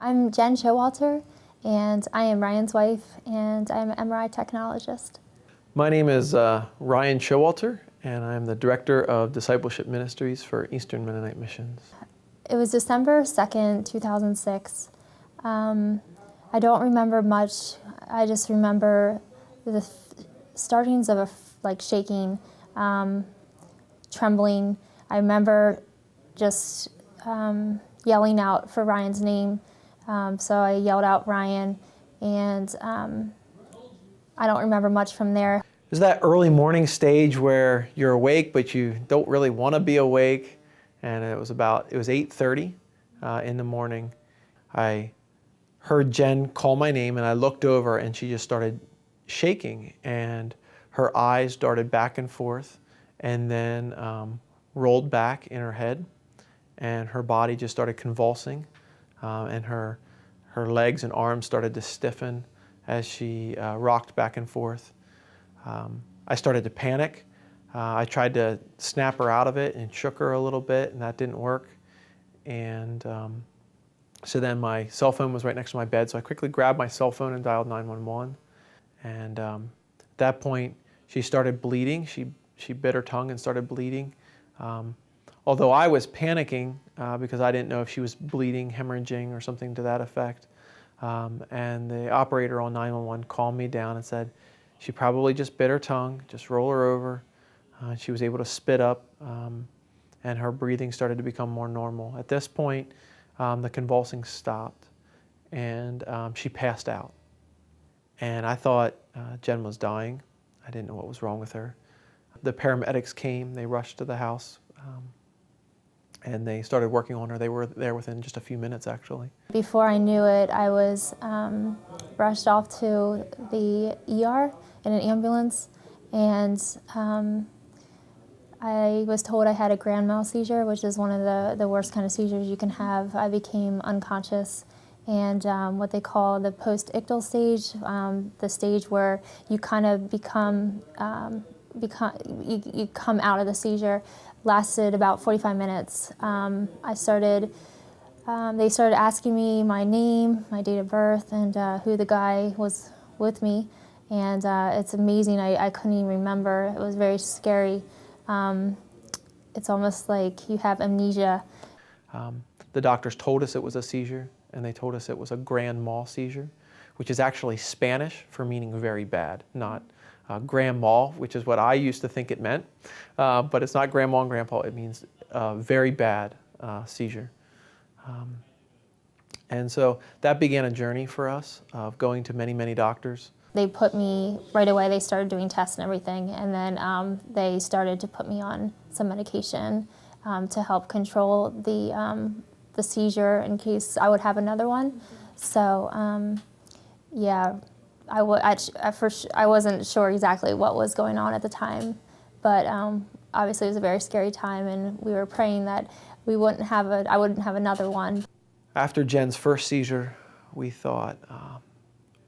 I'm Jen Showalter, and I am Ryan's wife, and I'm an MRI technologist. My name is Ryan Showalter, and I'm the Director of Discipleship Ministries for Eastern Mennonite Missions. It was December 2nd, 2006. I don't remember much. I just remember the startings of shaking, trembling. I remember just yelling out for Ryan's name. So I yelled out Ryan, and I don't remember much from there. There's that early morning stage where you're awake, but you don't really want to be awake. And it was 8:30 in the morning. I heard Jen call my name, and I looked over, and she just started shaking, and her eyes darted back and forth, and then rolled back in her head, and her body just started convulsing, and her legs and arms started to stiffen as she rocked back and forth. I started to panic. I tried to snap her out of it and shook her a little bit, and that didn't work. And so then my cell phone was right next to my bed, so I quickly grabbed my cell phone and dialed 911. And at that point, she started bleeding. She bit her tongue and started bleeding. Although I was panicking because I didn't know if she was bleeding, hemorrhaging, or something to that effect. And the operator on 911 calmed me down and said, she probably just bit her tongue, just roll her over. She was able to spit up, and her breathing started to become more normal. At this point, the convulsing stopped, and she passed out. And I thought Jen was dying. I didn't know what was wrong with her. The paramedics came, they rushed to the house, and they started working on her. They were there within just a few minutes, actually. Before I knew it, I was rushed off to the ER in an ambulance, and I was told I had a grand mal seizure, which is one of the worst kind of seizures you can have. I became unconscious, and what they call the post-ictal stage, the stage where you kind of you come out of the seizure, lasted about 45 minutes. They started asking me my name, my date of birth, and who the guy was with me. And it's amazing, I couldn't even remember. It was very scary. It's almost like you have amnesia. The doctors told us it was a seizure, and they told us it was a grand mal seizure, which is actually Spanish for meaning very bad, not grand mal, which is what I used to think it meant. But it's not grandma and grandpa, it means very bad seizure. And so that began a journey for us of going to many, many doctors. They put me, right away they started doing tests and everything, and then they started to put me on some medication to help control the seizure in case I would have another one. So yeah, at first I wasn't sure exactly what was going on at the time, but obviously it was a very scary time, and we were praying that I wouldn't have another one. After Jen's first seizure, we thought,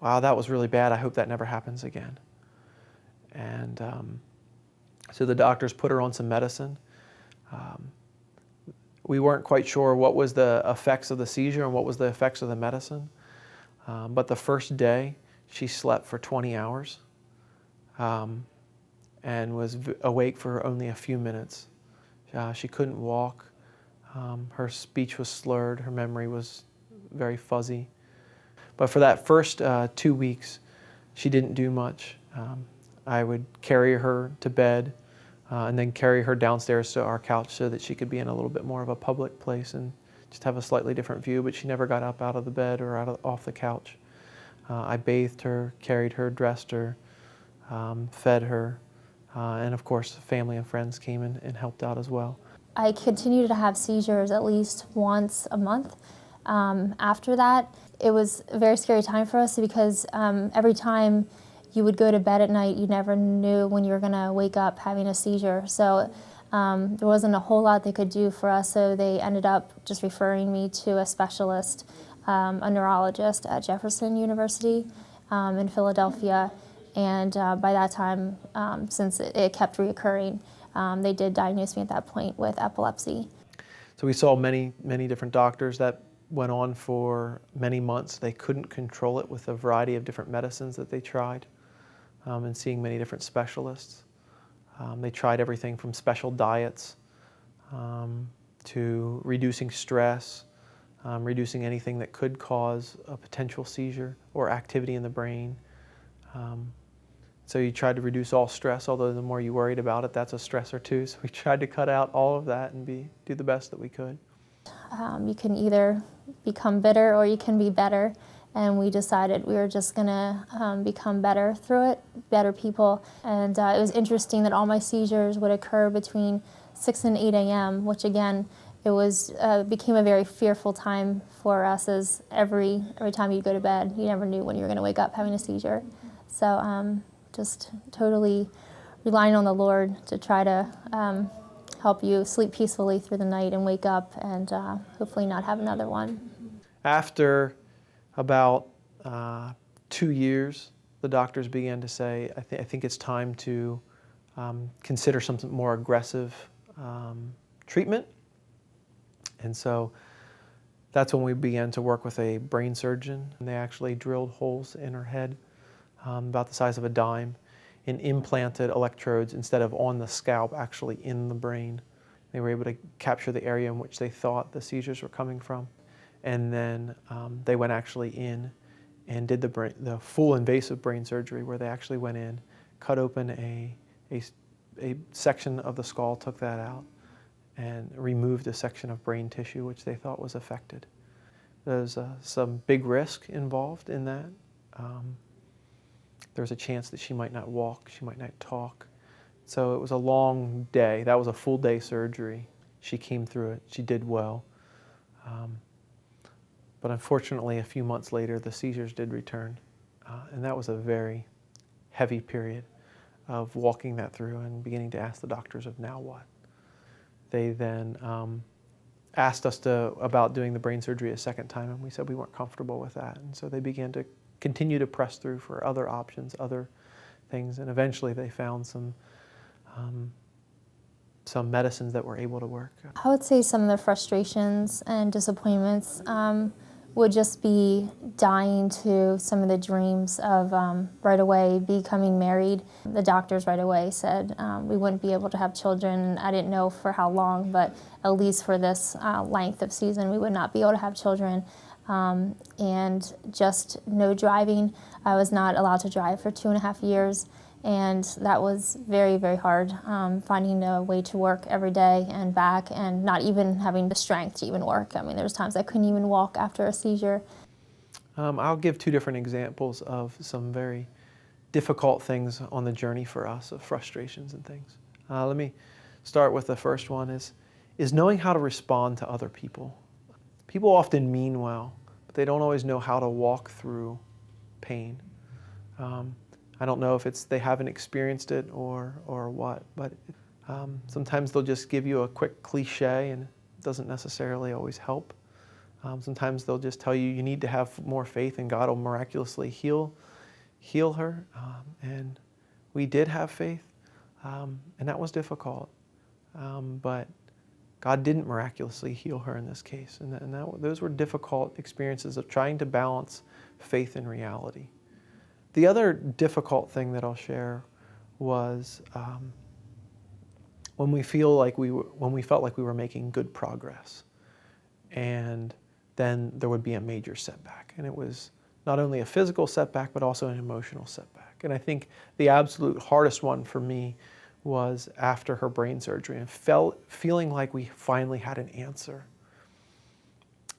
wow, that was really bad. I hope that never happens again. And so the doctors put her on some medicine. We weren't quite sure what was the effects of the seizure and what was the effects of the medicine. But the first day, she slept for 20 hours and was awake for only a few minutes. She couldn't walk. Her speech was slurred. Her memory was very fuzzy. But for that first 2 weeks, she didn't do much. I would carry her to bed and then carry her downstairs to our couch so that she could be in a little bit more of a public place and just have a slightly different view, but she never got up out of the bed or off the couch. I bathed her, carried her, dressed her, fed her, and of course family and friends came and helped out as well. I continued to have seizures at least once a month. After that, it was a very scary time for us because every time you would go to bed at night, you never knew when you were going to wake up having a seizure. So there wasn't a whole lot they could do for us, so they ended up just referring me to a specialist, a neurologist at Jefferson University in Philadelphia. And by that time, since it kept reoccurring, they did diagnose me at that point with epilepsy. So we saw many different doctors. That went on for many months. They couldn't control it with a variety of different medicines that they tried, and seeing many different specialists. They tried everything from special diets to reducing stress, reducing anything that could cause a potential seizure or activity in the brain. So you tried to reduce all stress, although the more you worried about it, that's a stressor too. So we tried to cut out all of that and do the best that we could. You can either become bitter or you can be better. And we decided we were just going to become better through it, better people. And it was interesting that all my seizures would occur between 6 and 8 a.m., which again, it was became a very fearful time for us, as every time you go to bed, you never knew when you were going to wake up having a seizure. So just totally relying on the Lord to try to help you sleep peacefully through the night and wake up and hopefully not have another one. After about 2 years, the doctors began to say, I think it's time to consider some more aggressive treatment. And so that's when we began to work with a brain surgeon. And they actually drilled holes in her head about the size of a dime and implanted electrodes instead of on the scalp, actually in the brain. They were able to capture the area in which they thought the seizures were coming from. And then they went actually in and did the full invasive brain surgery, where they actually went in, cut open a section of the skull, took that out, and removed a section of brain tissue which they thought was affected. There's some big risk involved in that. There's a chance that she might not walk, she might not talk. So it was a long day. That was a full day surgery. She came through it. She did well. But unfortunately, a few months later, the seizures did return. And that was a very heavy period of walking that through and beginning to ask the doctors of now what. They then asked us about doing the brain surgery a second time, and we said we weren't comfortable with that. And so they began to continue to press through for other options, other things, and eventually they found some medicines that were able to work. I would say some of the frustrations and disappointments would just be dying to some of the dreams of right away becoming married. The doctors right away said we wouldn't be able to have children. I didn't know for how long, but at least for this length of season, we would not be able to have children. And just no driving. I was not allowed to drive for 2.5 years. And that was very, very hard, finding a way to work every day and back and not even having the strength to even work. I mean, there was times I couldn't even walk after a seizure. I'll give 2 different examples of some very difficult things on the journey for us, of frustrations and things. Let me start with the first one is knowing how to respond to other people. People often mean well, but they don't always know how to walk through pain. I don't know if it's they haven't experienced it or what, but sometimes they'll just give you a quick cliche and it doesn't necessarily always help. Sometimes they'll just tell you need to have more faith and God will miraculously heal her. And we did have faith, and that was difficult. But God didn't miraculously heal her in this case. And those were difficult experiences of trying to balance faith and reality. The other difficult thing that I'll share was when we felt like we were making good progress, and then there would be a major setback, and it was not only a physical setback but also an emotional setback. And I think the absolute hardest one for me was after her brain surgery, and feeling like we finally had an answer.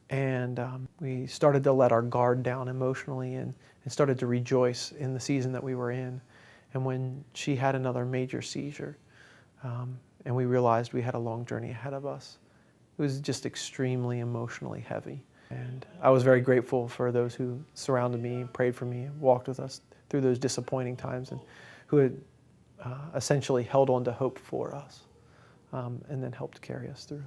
And we started to let our guard down emotionally and started to rejoice in the season that we were in. And when she had another major seizure, and we realized we had a long journey ahead of us, it was just extremely emotionally heavy. And I was very grateful for those who surrounded me, prayed for me, walked with us through those disappointing times, and who had essentially held on to hope for us, and then helped carry us through.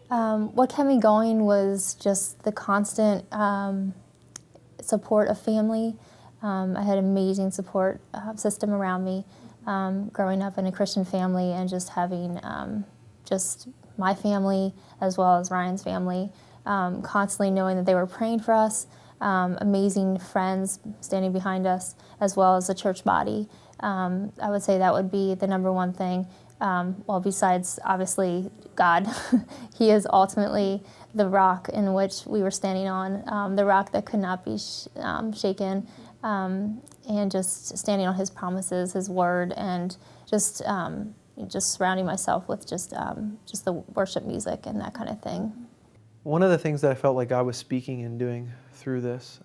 What kept me going was just the constant support of family. I had an amazing support system around me, growing up in a Christian family and just having just my family as well as Ryan's family constantly knowing that they were praying for us, amazing friends standing behind us, as well as the church body. I would say that would be the number one thing. Well, besides, obviously, God. He is ultimately the rock in which we were standing on, the rock that could not be shaken, and just standing on His promises, His word, and just surrounding myself with just the worship music and that kind of thing. One of the things that I felt like God was speaking and doing through this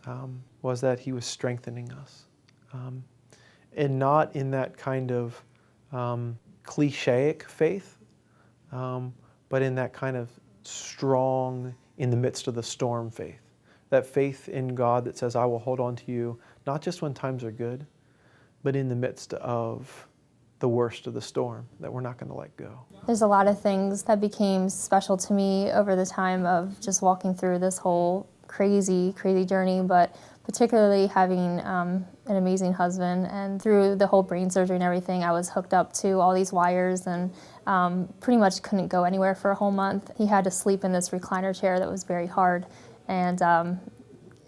was that He was strengthening us. And not in that kind of clichéic faith, but in that kind of strong, in the midst of the storm faith. That faith in God that says, I will hold on to you, not just when times are good, but in the midst of the worst of the storm, that we're not going to let go. There's a lot of things that became special to me over the time of just walking through this whole crazy, crazy journey, but particularly having an amazing husband. And through the whole brain surgery and everything, I was hooked up to all these wires and pretty much couldn't go anywhere for a whole month. He had to sleep in this recliner chair that was very hard, and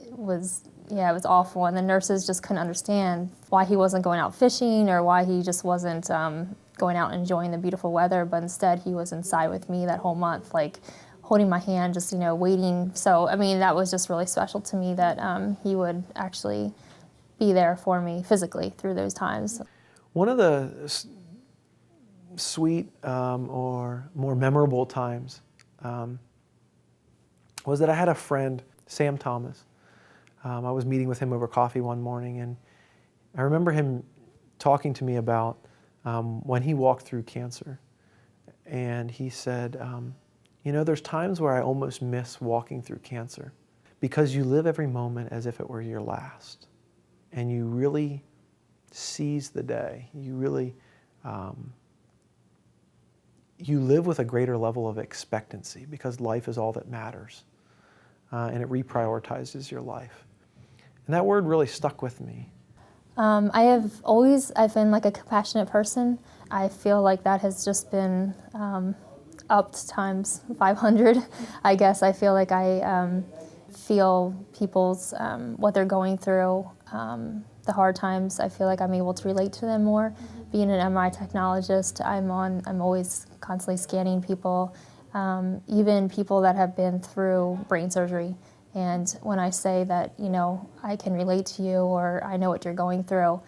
it was awful. And the nurses just couldn't understand why he wasn't going out fishing or why he just wasn't going out and enjoying the beautiful weather, but instead he was inside with me that whole month, like holding my hand, just, waiting. So, I mean, that was just really special to me that he would actually be there for me physically through those times. One of the sweet or more memorable times was that I had a friend, Sam Thomas. I was meeting with him over coffee one morning, and I remember him talking to me about when he walked through cancer. And he said, there's times where I almost miss walking through cancer because you live every moment as if it were your last. And you really seize the day. You really, you live with a greater level of expectancy because life is all that matters. And it reprioritizes your life. And that word really stuck with me. I've been like a compassionate person. I feel like that has just been upped times 500, I guess. I feel like I feel people's, what they're going through, the hard times. I feel like I'm able to relate to them more. Being an MRI technologist, I'm always constantly scanning people, even people that have been through brain surgery. And when I say that, I can relate to you or I know what you're going through,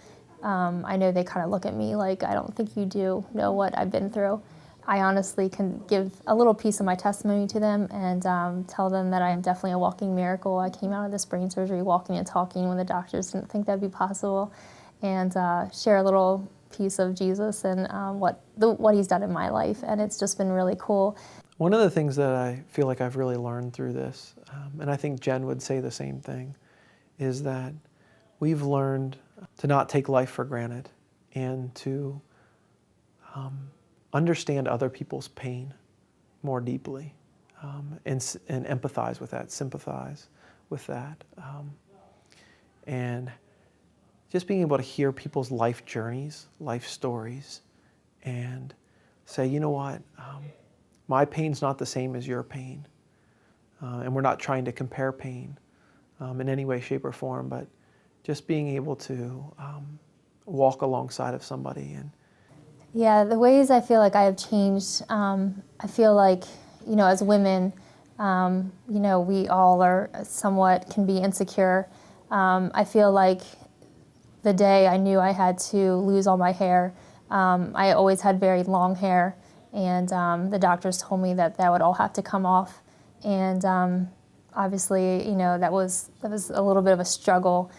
I know they kind of look at me like, I don't think you do know what I've been through. I honestly can give a little piece of my testimony to them and tell them that I am definitely a walking miracle. I came out of this brain surgery walking and talking when the doctors didn't think that'd be possible, and share a little piece of Jesus and what He's done in my life, and it's just been really cool. One of the things that I feel like I've really learned through this, and I think Jen would say the same thing, is that we've learned to not take life for granted and to understand other people's pain more deeply and empathize with that, sympathize with that. And just being able to hear people's life journeys, life stories, and say, you know what, my pain's not the same as your pain. And we're not trying to compare pain in any way, shape, or form, but just being able to walk alongside of somebody. And yeah, the ways I feel like I have changed, I feel like, as women, we all are somewhat can be insecure. I feel like the day I knew I had to lose all my hair, I always had very long hair, and the doctors told me that would all have to come off. And obviously, that was a little bit of a struggle.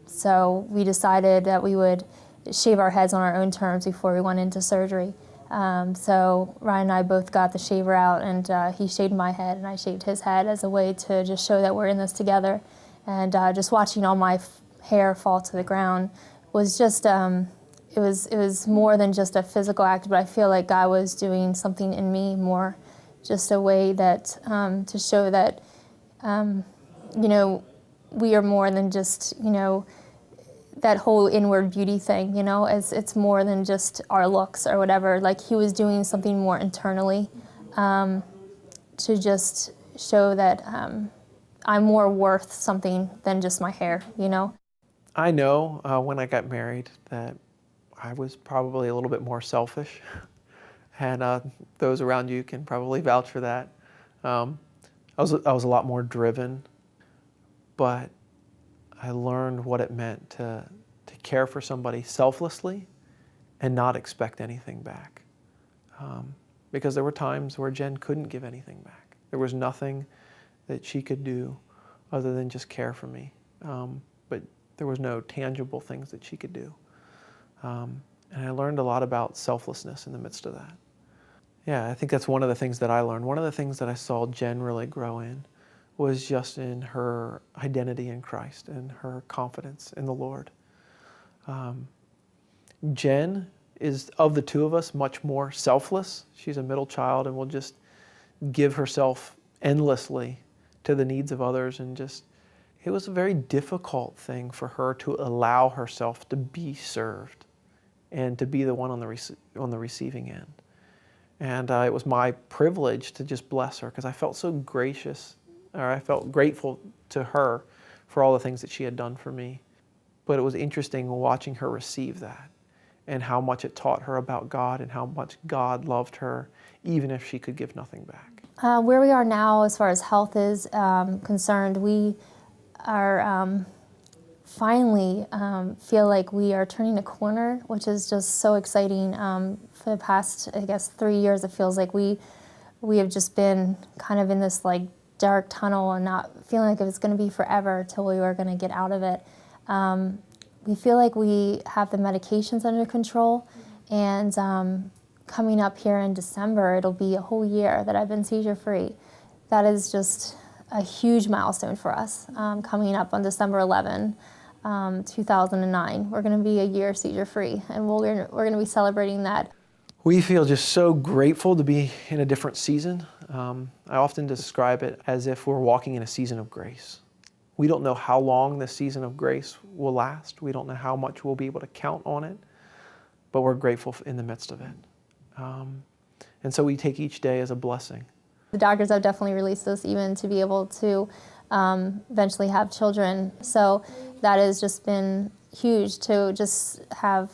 So we decided that we would shave our heads on our own terms before we went into surgery. So Ryan and I both got the shaver out, and he shaved my head and I shaved his head as a way to just show that we're in this together. And just watching all my hair fall to the ground was just, it was more than just a physical act, but I feel like God was doing something in me more, just a way that, to show that, we are more than just, that whole inward beauty thing, as it's more than just our looks or whatever. Like He was doing something more internally, to just show that I'm more worth something than just my hair, you know? I know when I got married that I was probably a little bit more selfish, and those around you can probably vouch for that. I was a lot more driven, but I learned what it meant to care for somebody selflessly and not expect anything back. Because there were times where Jen couldn't give anything back. There was nothing that she could do other than just care for me. But there was no tangible things that she could do. And I learned a lot about selflessness in the midst of that. Yeah, I think that's one of the things that I learned. One of the things that I saw Jen really grow in was just in her identity in Christ and her confidence in the Lord. Jen is, of the two of us, much more selfless. She's a middle child and will just give herself endlessly to the needs of others, and just, it was a very difficult thing for her to allow herself to be served and to be the one on the receiving end. And it was my privilege to just bless her because I felt so gracious, or I felt grateful to her for all the things that she had done for me. But it was interesting watching her receive that and how much it taught her about God and how much God loved her, even if she could give nothing back. Where we are now as far as health is concerned, we are finally feel like we are turning a corner, which is just so exciting. For the past, I guess, 3 years, it feels like we have just been kind of in this like dark tunnel and not feeling like it was going to be forever till we were going to get out of it. We feel like we have the medications under control, and coming up here in December, it'll be a whole year that I've been seizure-free. That is just a huge milestone for us. Coming up on December 11, 2009, we're going to be a year seizure-free, and we're going to be celebrating that. We feel just so grateful to be in a different season. I often describe it as if we're walking in a season of grace. We don't know how long this season of grace will last. We don't know how much we'll be able to count on it, but we're grateful in the midst of it. And so we take each day as a blessing. The doctors have definitely released us even to be able to eventually have children. So that has just been huge to just have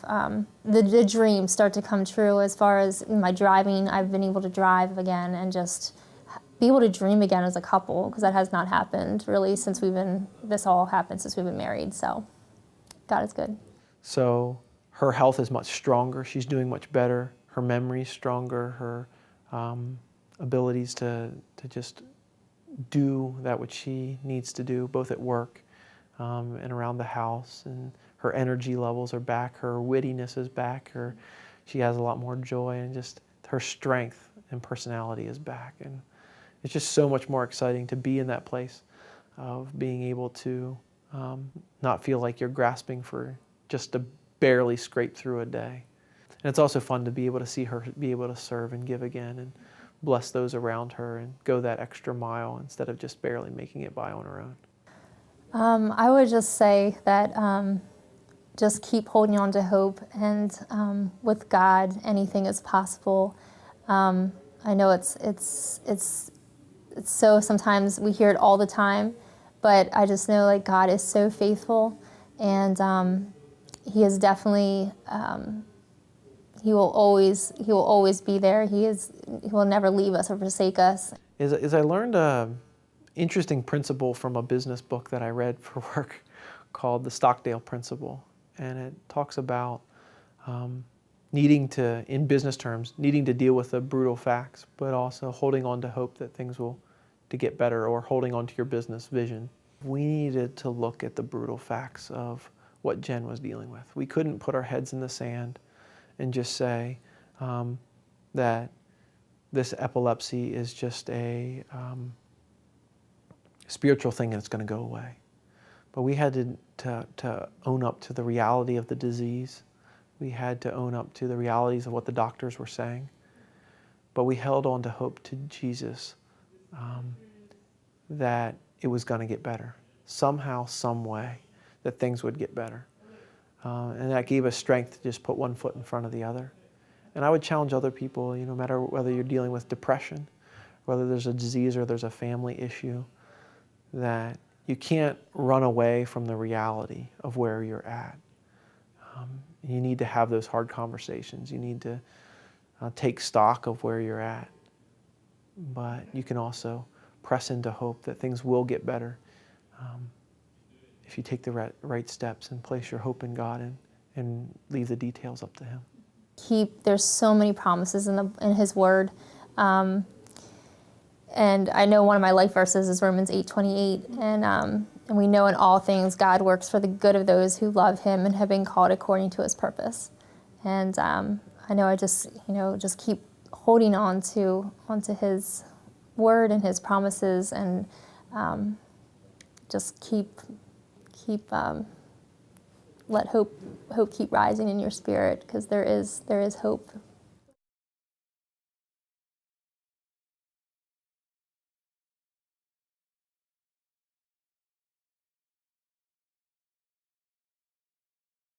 the dream start to come true. As far as my driving, I've been able to drive again and just be able to dream again as a couple, because that has not happened really since this all happened since we've been married. So God is good. So her health is much stronger. She's doing much better. Her memory's stronger. Her abilities to just do that which she needs to do, both at work and around the house. And her energy levels are back. Her wittiness is back. She has a lot more joy, and just her strength and personality is back. And it's just so much more exciting to be in that place of being able to not feel like you're grasping for just to barely scrape through a day. And it's also fun to be able to see her be able to serve and give again and bless those around her and go that extra mile instead of just barely making it by on her own. I would just say that just keep holding on to hope, and with God, anything is possible. I know it's so, sometimes we hear it all the time, but I just know like God is so faithful, and He is definitely He will always be there. He will never leave us or forsake us. As I learned an interesting principle from a business book that I read for work called the Stockdale Principle, and it talks about needing to, in business terms, needing to deal with the brutal facts, but also holding on to hope that things will to get better, or holding on to your business vision. We needed to look at the brutal facts of what Jen was dealing with. We couldn't put our heads in the sand and just say that this epilepsy is just a spiritual thing and it's going to go away. But we had to own up to the reality of the disease. We had to own up to the realities of what the doctors were saying. But we held on to hope to Jesus that it was going to get better. Somehow, some way, that things would get better. And that gave us strength to just put one foot in front of the other. And I would challenge other people, no matter whether you're dealing with depression whether there's a disease or there's a family issue, that you can't run away from the reality of where you're at. You need to have those hard conversations. You need to take stock of where you're at. But you can also press into hope that things will get better if you take the right steps and place your hope in God and leave the details up to Him. There's so many promises in His Word. And I know one of my life verses is Romans 8:28, and we know in all things God works for the good of those who love Him and have been called according to His purpose. And I know I just keep holding onto His Word and His promises, and just keep let hope keep rising in your spirit, because there is hope.